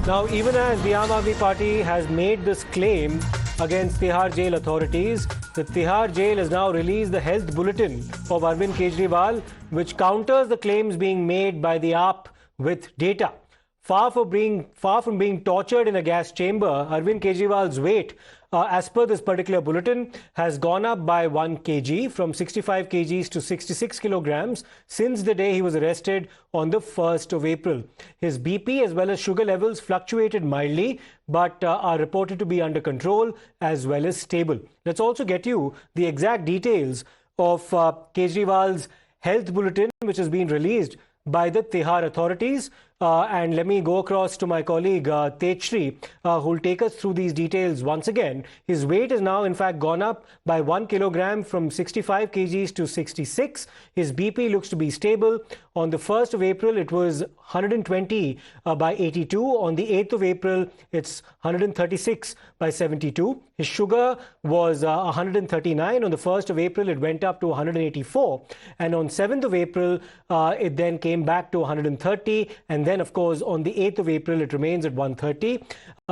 Now, even as the Aam Aadmi Party has made this claim against Tihar jail authorities, the Tihar jail has now released the health bulletin of Arvind Kejriwal, which counters the claims being made by the AAP with data. Far from being tortured in a gas chamber, Arvind Kejriwal's weight, as per this particular bulletin, has gone up by 1 kg from 65 kgs to 66 kilograms since the day he was arrested on the 1st of April. His BP as well as sugar levels fluctuated mildly, but are reported to be under control as well as stable. Let's also get you the exact details of Kejriwal's health bulletin, which has been released by the Tihar authorities. And let me go across to my colleague Tejshri, who will take us through these details once again. His weight is now in fact gone up by 1 kilogram from 65 kgs to 66. His BP looks to be stable. On the 1st of April, it was 120 by 82. On the 8th of April, it's 136 by 72. His sugar was 139. On the 1st of April, it went up to 184. And on 7th of April, it then came back to 130. And then, of course, on the 8th of April, it remains at 130.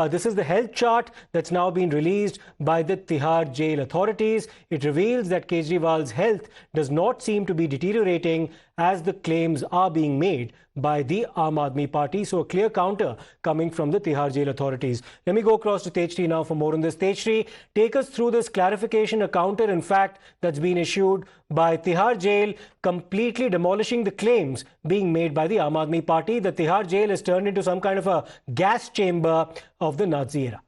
This is the health chart that's now been released by the Tihar jail authorities. It reveals that Kejriwal's health does not seem to be deteriorating as the claims are being made by the Aam Aadmi Party. So a clear counter coming from the Tihar jail authorities. Let me go across to Tejshri now for more on this. Tejshri, take us through this clarification, a counter in fact that's been issued by Tihar jail, completely demolishing the claims being made by the Aam Aadmi Party. The Tihar jail has turned into some kind of a gas chamber of the Nazi era.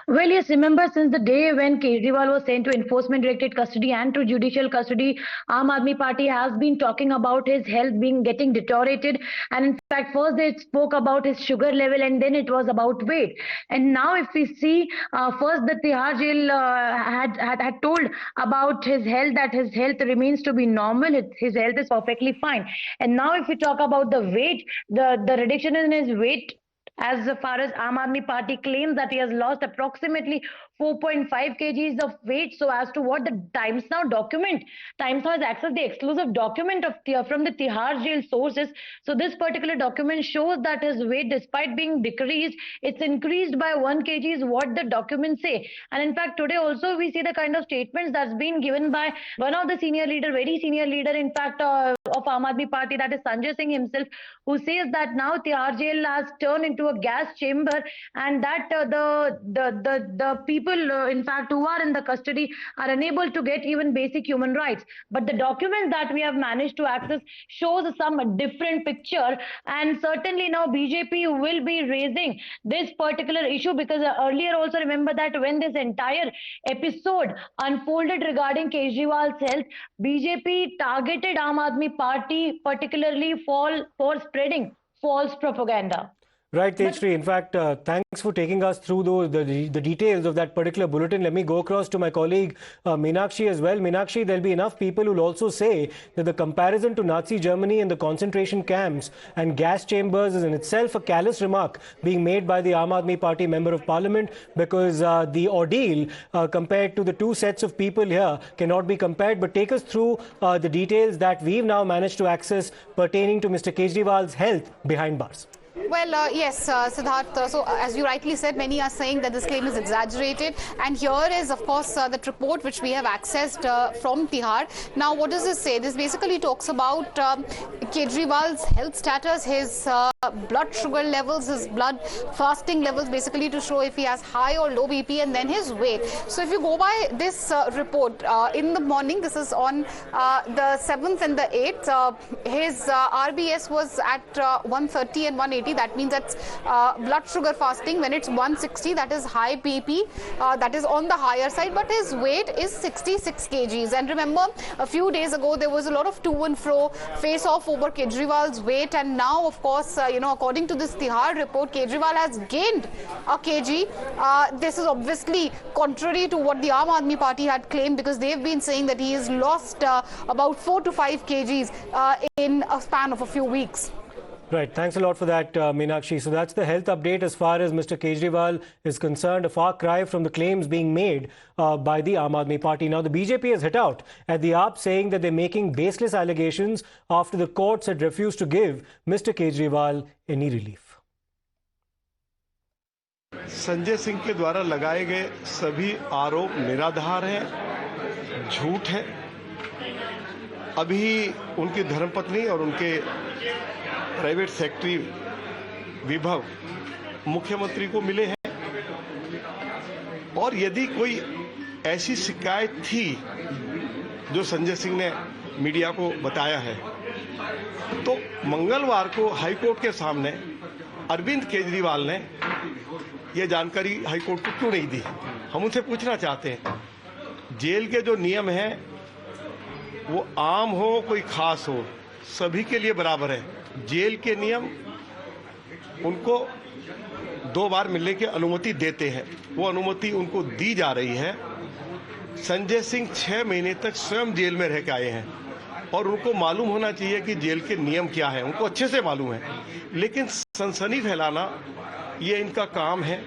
Well, yes, remember since the day when Kejriwal was sent to enforcement directed custody and to judicial custody, Aam Aadmi Party has been talking about his health getting deteriorated. And in fact, first they spoke about his sugar level and then it was about weight. And now if we see, first the Tihar jail had told about his health, that his health remains to be normal, his health is perfectly fine. And now if we talk about the weight, the reduction in his weight, as far as Aam Aadmi Party claims that he has lost approximately 4.5 kgs of weight. So as to what the Times Now document, Times Now has accessed the exclusive document from the Tihar jail sources. So this particular document shows that his weight, despite being decreased, it's increased by 1 kg is what the documents say. And in fact, today also we see the kind of statements that's been given by one of the senior leader, very senior leader, in fact, of Aam Aadmi Party, that is Sanjay Singh himself, who says that now Tihar jail has turned into a gas chamber and that the people in fact who are in the custody are unable to get even basic human rights. But the documents that we have managed to access shows some different picture, and certainly now BJP will be raising this particular issue, because earlier also remember that when this entire episode unfolded regarding Kejriwal's health, BJP targeted Aam Aadmi Party particularly for spreading false propaganda. Right, Tejshri. In fact, thanks for taking us through the details of that particular bulletin. Let me go across to my colleague Meenakshi as well. Meenakshi, there'll be enough people who will also say that the comparison to Nazi Germany and the concentration camps and gas chambers is in itself a callous remark being made by the Aam Aadmi Party Member of Parliament, because the ordeal compared to the two sets of people here cannot be compared. But take us through the details that we've now managed to access pertaining to Mr. Kejriwal's health behind bars. Well, yes, Siddharth. So, as you rightly said, many are saying that this claim is exaggerated. And here is, of course, that report which we have accessed from Tihar. Now, what does this say? This basically talks about Kejriwal's health status, his blood sugar levels, his blood fasting levels, basically to show if he has high or low BP, and then his weight. So, if you go by this report, in the morning, this is on the 7th and the 8th, his RBS was at 130 and 180. That means that's blood sugar fasting. When it's 160, that is high BP, that is on the higher side, but his weight is 66 kgs. And remember, a few days ago, there was a lot of to and fro, face off over Kejriwal's weight. And now, of course, according to this Tihar report, Kejriwal has gained a kg. This is obviously contrary to what the Aam Aadmi Party had claimed, because they've been saying that he has lost about 4 to 5 kgs in a span of a few weeks. Right. Thanks a lot for that, Meenakshi. So that's the health update as far as Mr. Kejriwal is concerned. A far cry from the claims being made by the Aam Aadmi Party. Now, the BJP has hit out at the AAP, saying that they're making baseless allegations after the courts had refused to give Mr. Kejriwal any relief. Sanjay Singh के द्वारा लगाए गए सभी आरोप निराधार हैं, झूठ है। अभी उनकी धर्मपत्नी और उनके प्राइवेट सेक्रेटरी विभव मुख्यमंत्री को मिले हैं, और यदि कोई ऐसी शिकायत थी जो संजय सिंह ने मीडिया को बताया है, तो मंगलवार को हाईकोर्ट के सामने अरविंद केजरीवाल ने यह जानकारी हाईकोर्ट को क्यों नहीं दी। हम उनसे पूछना चाहते हैं, जेल के जो नियम हैं वो आम हो कोई खास हो, सभी के लिए बराबर है। जेल के नियम उनको 2 बार मिलने की अनुमति देते हैं, वो अनुमति उनको दी जा रही है। संजय सिंह 6 महीने तक स्वयं जेल में रह के आए हैं और उनको मालूम होना चाहिए कि जेल के नियम क्या है, उनको अच्छे से मालूम है, लेकिन सनसनी फैलाना ये इनका काम है।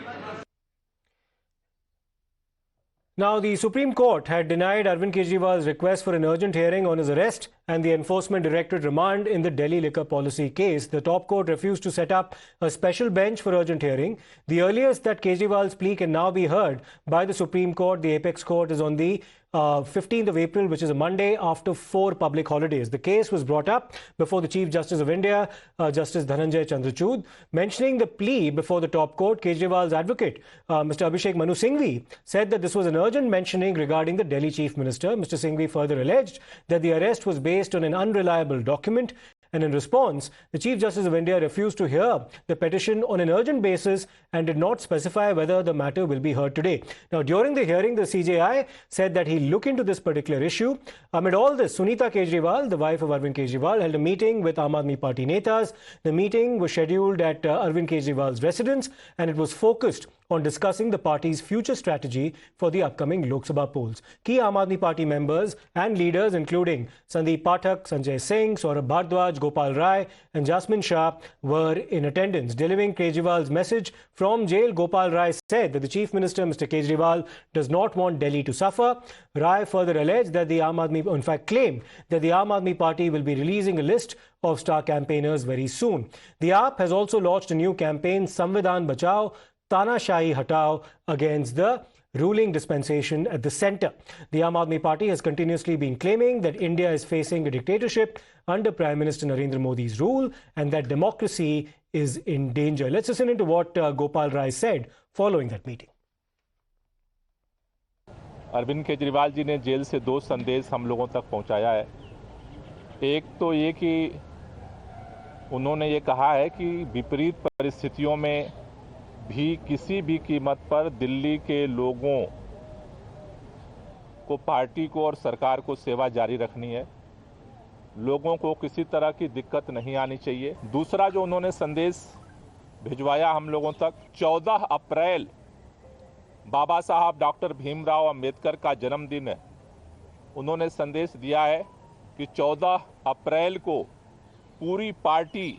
Now, the Supreme Court had denied Arvind Kejriwal's request for an urgent hearing on his arrest and the Enforcement Directorate remand in the Delhi liquor policy case. The top court refused to set up a special bench for urgent hearing. The earliest that Kejriwal's plea can now be heard by the Supreme Court, the apex court, is on the 15th of April, which is a Monday after 4 public holidays. The case was brought up before the Chief Justice of India, Justice Dhananjay Chandrachud. Mentioning the plea before the top court, Kejriwal's advocate, Mr. Abhishek Manu Singhvi, said that this was an urgent mentioning regarding the Delhi Chief Minister. Mr. Singhvi further alleged that the arrest was based on an unreliable document, and in response, the Chief Justice of India refused to hear the petition on an urgent basis and did not specify whether the matter will be heard today. Now, during the hearing, the CJI said that he'll look into this particular issue. Amid all this, Sunita Kejriwal, the wife of Arvind Kejriwal, held a meeting with Aam Aadmi Party netas. The meeting was scheduled at Arvind Kejriwal's residence, and it was focused on discussing the party's future strategy for the upcoming Lok Sabha polls. Key Aam Aadmi Party members and leaders, including Sandeep Pathak, Sanjay Singh, Saurabh Bhardwaj, Gopal Rai and Jasmine Shah, were in attendance. Delivering Kejriwal's message from jail, Gopal Rai said that the Chief Minister, Mr. Kejriwal, does not want Delhi to suffer. Rai further alleged that the Aam Aadmi, in fact claimed that the Aam Aadmi Party will be releasing a list of star campaigners very soon. The AAP has also launched a new campaign, Samvidhan Bachao, Tanashahi Hatao, against the ruling dispensation at the centre. The Aam Aadmi Party has continuously been claiming that India is facing a dictatorship under Prime Minister Narendra Modi's rule and that democracy is in danger. Let's listen into what Gopal Rai said following that meeting. Arvind Kejriwal ji ने jail से 2 संदेश हम लोगों तक पहुंचाया है। एक तो ये कि उन्होंने ये कहा है कि विपरीत परिस्थितियों में भी किसी भी कीमत पर दिल्ली के लोगों को, पार्टी को और सरकार को सेवा जारी रखनी है। लोगों को किसी तरह की दिक्कत नहीं आनी चाहिए। दूसरा जो उन्होंने संदेश भिजवाया हम लोगों तक, 14 अप्रैल बाबा साहब डॉक्टर भीमराव अंबेडकर का जन्मदिन है। उन्होंने संदेश दिया है कि 14 अप्रैल को पूरी पार्टी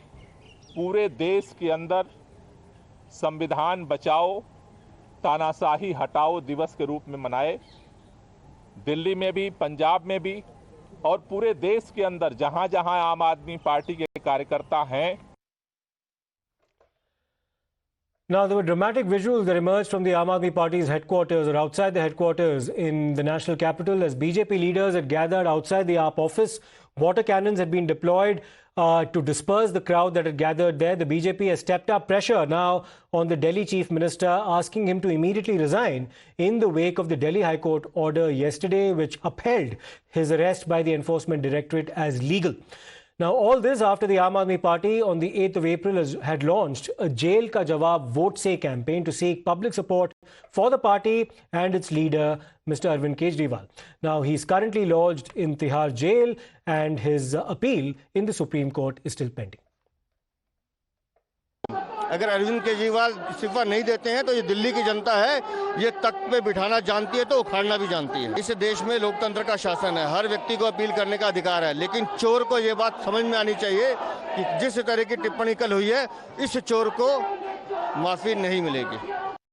पूरे देश के अंदर संविधान बचाओ तानाशाही हटाओ दिवस के रूप में मनाए। दिल्ली में भी, पंजाब में भी और पूरे देश के अंदर जहां जहां आम आदमी पार्टी के कार्यकर्ता हैं। Now, there were dramatic visuals that emerged from the Aam Aadmi Party's headquarters or outside the headquarters in the national capital as BJP leaders had gathered outside the AAP office. Water cannons had been deployed to disperse the crowd that had gathered there. The BJP has stepped up pressure now on the Delhi Chief Minister, asking him to immediately resign in the wake of the Delhi High Court order yesterday, which upheld his arrest by the Enforcement Directorate as legal. Now, all this after the Aam Aadmi Party on the 8th of April had launched a Jail Ka Jawab Vote Se campaign to seek public support for the party and its leader, Mr. Arvind Kejriwal. Now, he's currently lodged in Tihar jail and his appeal in the Supreme Court is still pending. अगर अरविंद केजरीवाल इस्तीफा नहीं देते हैं तो ये दिल्ली की जनता है, ये तख्त पे बिठाना जानती है तो उखाड़ना भी जानती है। इस देश में लोकतंत्र का शासन है, हर व्यक्ति को अपील करने का अधिकार है, लेकिन चोर को ये बात समझ में आनी चाहिए कि जिस तरह की टिप्पणी कल हुई है, इस चोर को माफी नहीं मिलेगी।